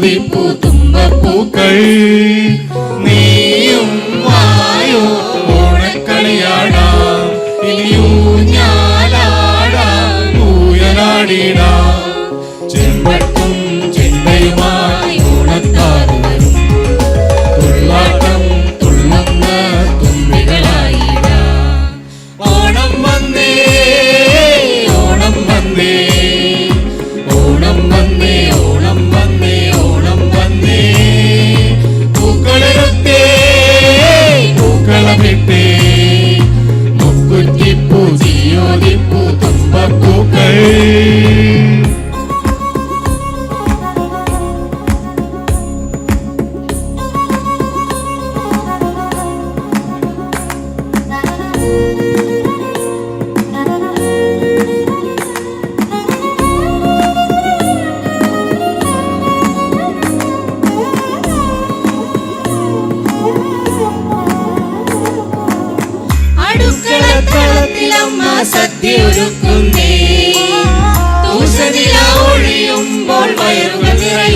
ചിയോദിപ്പൂ തുമ്പപ്പൂക്കൾ നീയും വായോ ഓണക്കളിയാടാം ഇനിയൂഞ്ഞാലാടാം ഊയലാടിടാം ചെമ്പട്ടും ചെണ്ടയുമായി ഓണത്താറ് വരും തുള്ളാട്ടം തുള്ളുന്ന തുമ്പികളായിടാം ഓണം വന്നേ ഓണം വന്നേ ഓണം വന്നേ ഓണം വന്നേ ഓണം വന്നേ പൂക്കളെടുത്തേ പൂക്കളമിട്ടേ മുക്കുറ്റിപ്പൂ ചിയോദിപ്പൂ തുമ്പപ്പൂക്കൾ അടുക്കളത്തളത്തിലമ്മ സദ്യ ഒരുക്കുന്നേ തൂശനില ഒഴിയുമ്പോൾ വയറുകൾ നിറയും